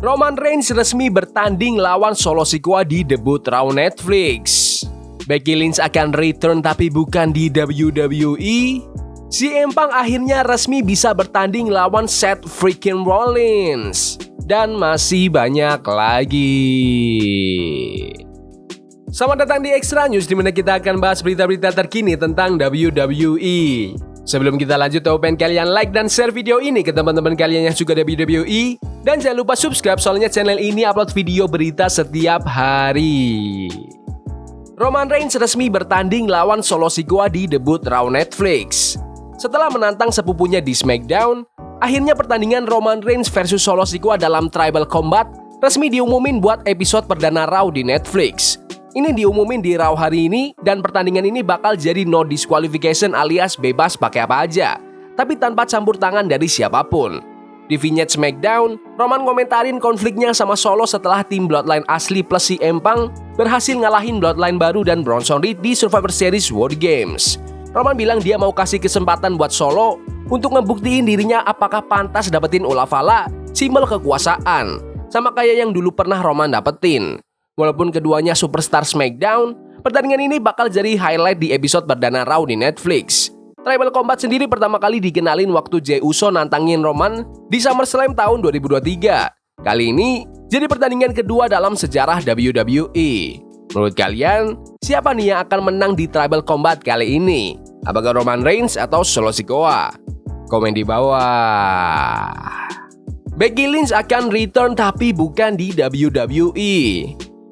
Roman Reigns resmi bertanding lawan Solo Sikoa di debut Raw Netflix. Becky Lynch akan return tapi bukan di WWE. CM Punk akhirnya resmi bisa bertanding lawan Seth freaking Rollins. Dan masih banyak lagi. Selamat datang di Extra News, di mana kita akan bahas berita-berita terkini tentang WWE. Sebelum kita lanjut, aku pengen kalian like dan share video ini ke teman-teman kalian yang suka WWE. Dan jangan lupa subscribe, soalnya channel ini upload video berita setiap hari. Roman Reigns resmi bertanding lawan Solo Sikoa di debut Raw Netflix. Setelah menantang sepupunya di SmackDown, akhirnya pertandingan Roman Reigns versus Solo Sikoa dalam Tribal Combat resmi diumumin buat episode perdana Raw di Netflix. Ini diumumin di Raw hari ini, dan pertandingan ini bakal jadi no disqualification alias bebas pakai apa aja, tapi tanpa campur tangan dari siapapun. Di vignette SmackDown, Roman komentarin konfliknya sama Solo setelah tim Bloodline asli plus CM Punk berhasil ngalahin Bloodline baru dan Bronson Reed di Survivor Series War Games. Roman bilang dia mau kasih kesempatan buat Solo untuk ngebuktiin dirinya apakah pantas dapetin Ulavala, simbol kekuasaan, sama kayak yang dulu pernah Roman dapetin. Walaupun keduanya superstar SmackDown, pertandingan ini bakal jadi highlight di episode perdana Raw di Netflix. Tribal Combat sendiri pertama kali dikenalin waktu Jey Uso nantangin Roman di SummerSlam tahun 2023. Kali ini jadi pertandingan kedua dalam sejarah WWE. Menurut kalian, siapa nih yang akan menang di Tribal Combat kali ini? Apakah Roman Reigns atau Solo Sikoa? Komen di bawah. Becky Lynch akan return tapi bukan di WWE.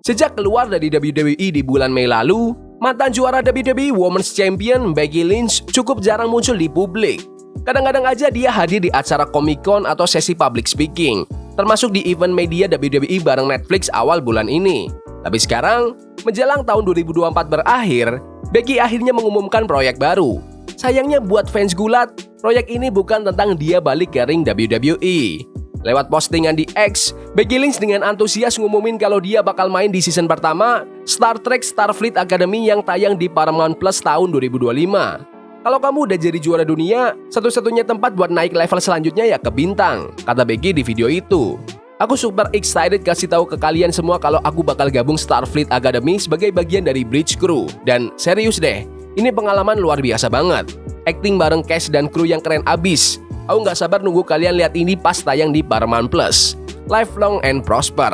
Sejak keluar dari WWE di bulan Mei lalu, mantan juara WWE Women's Champion Becky Lynch cukup jarang muncul di publik. Kadang-kadang aja dia hadir di acara Comic-Con atau sesi public speaking, termasuk di event media WWE bareng Netflix awal bulan ini. Tapi sekarang, menjelang tahun 2024 berakhir, Becky akhirnya mengumumkan proyek baru. Sayangnya buat fans gulat, proyek ini bukan tentang dia balik ke ring WWE. Lewat postingan di X, Becky Lynch dengan antusias ngumumin kalau dia bakal main di season pertama Star Trek Starfleet Academy yang tayang di Paramount Plus tahun 2025. Kalau kamu udah jadi juara dunia, satu-satunya tempat buat naik level selanjutnya ya ke bintang, kata Becky di video itu. Aku super excited kasih tahu ke kalian semua kalau aku bakal gabung Starfleet Academy sebagai bagian dari Bridge Crew. Dan serius deh, ini pengalaman luar biasa banget. Acting bareng cast dan kru yang keren abis. Aku gak sabar nunggu kalian lihat ini pas tayang di Paramount Plus. Lifelong and prosper.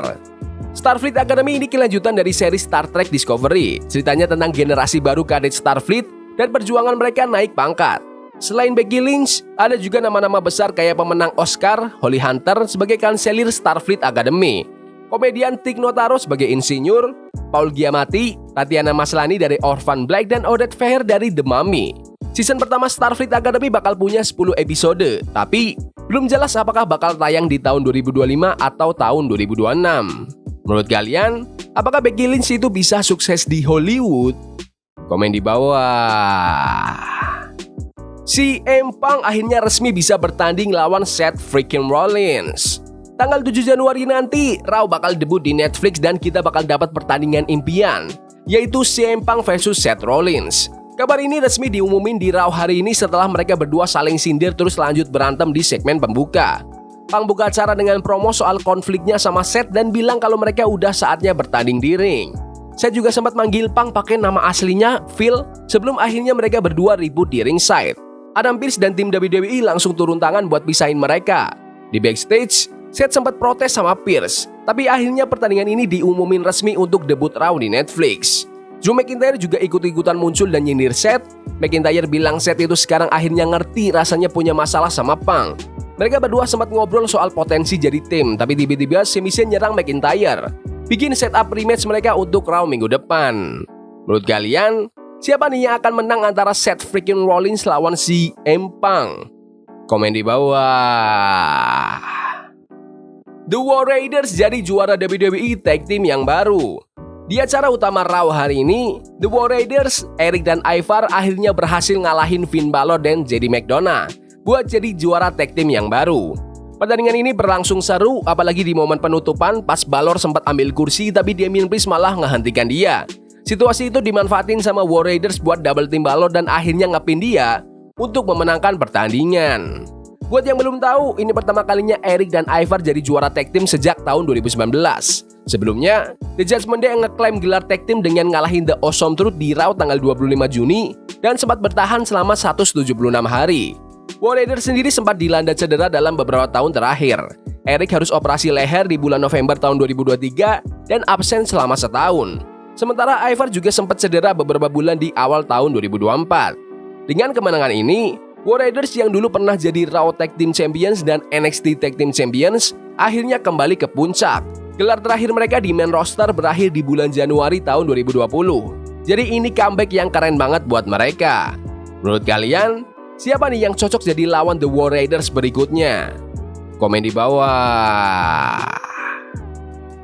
Starfleet Academy ini kelanjutan dari seri Star Trek Discovery. Ceritanya tentang generasi baru kadet Starfleet dan perjuangan mereka naik pangkat. Selain Becky Lynch, ada juga nama-nama besar kayak pemenang Oscar, Holly Hunter sebagai kanselir Starfleet Academy, komedian Tig Notaro sebagai insinyur, Paul Giamatti, Tatiana Maslany dari Orphan Black, dan Odette Fehr dari The Mummy. Season pertama Starfleet Academy bakal punya 10 episode, tapi belum jelas apakah bakal tayang di tahun 2025 atau tahun 2026. Menurut kalian, apakah Becky Lynch itu bisa sukses di Hollywood? Komen di bawah. CM Punk akhirnya resmi bisa bertanding lawan Seth freaking Rollins. Tanggal 7 Januari nanti, Raw bakal debut di Netflix dan kita bakal dapat pertandingan impian, yaitu CM Punk versus Seth Rollins. Kabar ini resmi diumumin di Raw hari ini setelah mereka berdua saling sindir terus lanjut berantem di segmen pembuka. Punk buka acara dengan promo soal konfliknya sama Seth dan bilang kalau mereka udah saatnya bertanding di ring. Seth juga sempat manggil Punk pakai nama aslinya, Phil, sebelum akhirnya mereka berdua ribut di ringside. Adam Pearce dan tim WWE langsung turun tangan buat pisahin mereka. Di backstage, Seth sempat protes sama Pearce, tapi akhirnya pertandingan ini diumumin resmi untuk debut Raw di Netflix. Drew McIntyre juga ikut-ikutan muncul dan nyindir Seth. McIntyre bilang Seth itu sekarang akhirnya ngerti rasanya punya masalah sama Punk. Mereka berdua sempat ngobrol soal potensi jadi tim, tapi tiba-tiba Sami Zayn nyerang McIntyre, bikin setup rematch mereka untuk Raw minggu depan. Menurut kalian, siapa nih yang akan menang antara Seth freaking Rollins lawan CM Punk? Komen di bawah. The War Raiders jadi juara WWE Tag Team yang baru. Di acara utama Raw hari ini, The War Raiders, Eric dan Ivar akhirnya berhasil ngalahin Finn Balor dan JD McDonough buat jadi juara tag team yang baru. Pertandingan ini berlangsung seru, apalagi di momen penutupan pas Balor sempat ambil kursi tapi Damian Priest malah ngehentikan dia. Situasi itu dimanfaatin sama War Raiders buat double team Balor dan akhirnya ngepin dia untuk memenangkan pertandingan. Buat yang belum tahu, ini pertama kalinya Eric dan Ivar jadi juara tag team sejak tahun 2019. Sebelumnya, The Judgment Day ngeklaim gelar tag team dengan ngalahin The Awesome Truth di Raw tanggal 25 Juni dan sempat bertahan selama 176 hari. War Raiders sendiri sempat dilanda cedera dalam beberapa tahun terakhir. Eric harus operasi leher di bulan November tahun 2023 dan absen selama setahun. Sementara Ivar juga sempat cedera beberapa bulan di awal tahun 2024. Dengan kemenangan ini, War Raiders yang dulu pernah jadi Raw Tag Team Champions dan NXT Tag Team Champions akhirnya kembali ke puncak. Gelar terakhir mereka di main roster berakhir di bulan Januari tahun 2020. Jadi ini comeback yang keren banget buat mereka. Menurut kalian, siapa nih yang cocok jadi lawan The War Raiders berikutnya? Komen di bawah.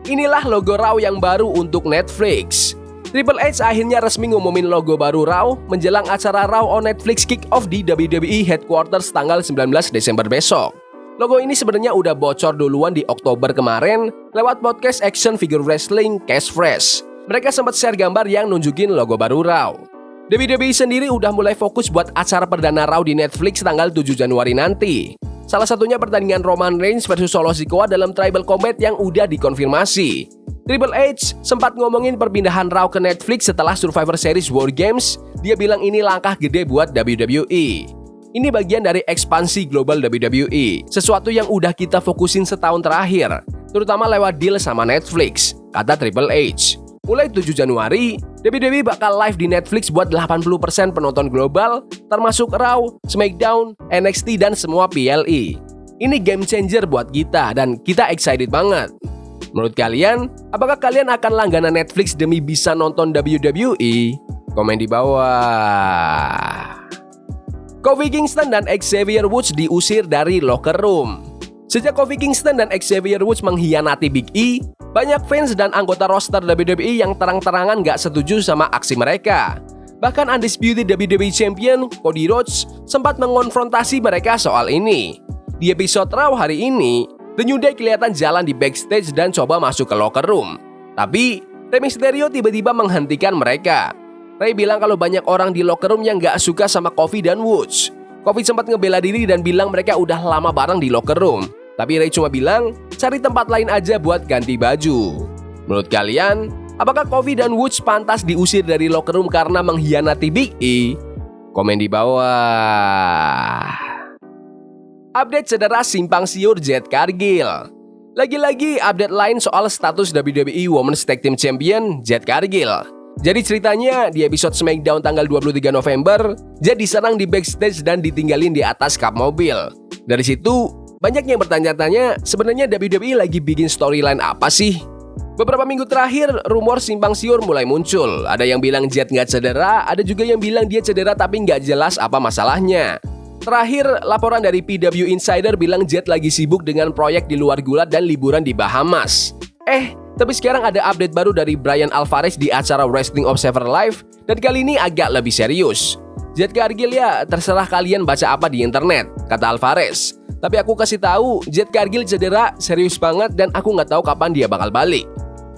Inilah logo Raw yang baru untuk Netflix. Triple H akhirnya resmi ngumumin logo baru Raw menjelang acara Raw on Netflix Kick-Off di WWE Headquarters tanggal 19 Desember besok. Logo ini sebenarnya udah bocor duluan di Oktober kemarin lewat podcast action figure wrestling Cash Fresh. Mereka sempat share gambar yang nunjukin logo baru Raw. WWE sendiri udah mulai fokus buat acara perdana Raw di Netflix tanggal 7 Januari nanti. Salah satunya pertandingan Roman Reigns versus Solo Sikoa dalam Tribal Combat yang udah dikonfirmasi. Triple H sempat ngomongin perpindahan Raw ke Netflix setelah Survivor Series War Games. Dia bilang ini langkah gede buat WWE. Ini bagian dari ekspansi global WWE, sesuatu yang udah kita fokusin setahun terakhir, terutama lewat deal sama Netflix, kata Triple H. Mulai 7 Januari, WWE bakal live di Netflix buat 80% penonton global, termasuk Raw, SmackDown, NXT, dan semua PLE. Ini game changer buat kita, dan kita excited banget. Menurut kalian, apakah kalian akan langganan Netflix demi bisa nonton WWE? Komen di bawah. Kofi Kingston dan Xavier Woods diusir dari locker room. Sejak Kofi Kingston dan Xavier Woods mengkhianati Big E, banyak fans dan anggota roster WWE yang terang-terangan gak setuju sama aksi mereka. Bahkan Undisputed WWE Champion Cody Rhodes sempat mengonfrontasi mereka soal ini. Di episode Raw hari ini, The New Day kelihatan jalan di backstage dan coba masuk ke locker room. Tapi, Rey Mysterio tiba-tiba menghentikan mereka. Rey bilang kalau banyak orang di locker room yang gak suka sama Kofi dan Woods. Kofi sempat ngebela diri dan bilang mereka udah lama bareng di locker room. Tapi Rey cuma bilang, cari tempat lain aja buat ganti baju. Menurut kalian, apakah Kofi dan Woods pantas diusir dari locker room karena mengkhianati Big E? Komen di bawah. Update cedera simpang siur Jade Cargill. Lagi-lagi update lain soal status WWE Women's Tag Team Champion Jade Cargill. Jadi ceritanya di episode SmackDown tanggal 23 November, Jade diserang di backstage dan ditinggalin di atas kap mobil. Dari situ, banyak yang bertanya-tanya sebenarnya WWE lagi bikin storyline apa sih? Beberapa minggu terakhir, rumor simpang siur mulai muncul. Ada yang bilang Jade nggak cedera, ada juga yang bilang dia cedera tapi nggak jelas apa masalahnya. Terakhir, laporan dari PW Insider bilang Jade lagi sibuk dengan proyek di luar gulat dan liburan di Bahamas. Tapi sekarang ada update baru dari Bryan Alvarez di acara Wrestling Observer Live, dan kali ini agak lebih serius. Jade Cargill ya, terserah kalian baca apa di internet, kata Alvarez. Tapi aku kasih tahu, Jade Cargill cedera serius banget dan aku nggak tahu kapan dia bakal balik.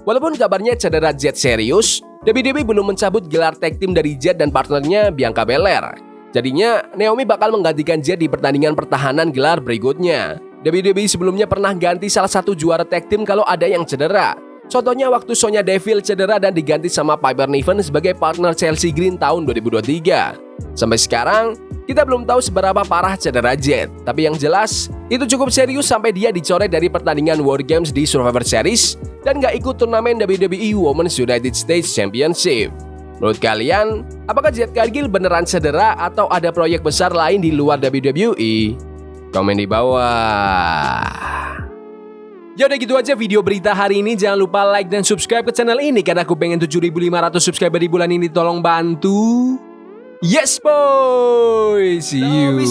Walaupun kabarnya cedera Jade serius, WWE belum mencabut gelar tag team dari Jade dan partnernya Bianca Belair. Jadinya, Naomi bakal menggantikan Jade di pertandingan pertahanan gelar berikutnya. WWE sebelumnya pernah ganti salah satu juara tag team kalau ada yang cedera. Contohnya waktu Sonya Deville cedera dan diganti sama Piper Niven sebagai partner Chelsea Green tahun 2023. Sampai sekarang, kita belum tahu seberapa parah cedera Jade. Tapi yang jelas, itu cukup serius sampai dia dicoret dari pertandingan War Games di Survivor Series dan gak ikut turnamen WWE Women's United States Championship. Menurut kalian, apakah Jade Cargill beneran cedera atau ada proyek besar lain di luar WWE? Komen di bawah. Ya udah gitu aja video berita hari ini. Jangan lupa like dan subscribe ke channel ini karena aku pengen 7.500 subscriber di bulan ini. Tolong bantu. Yes boy. See you.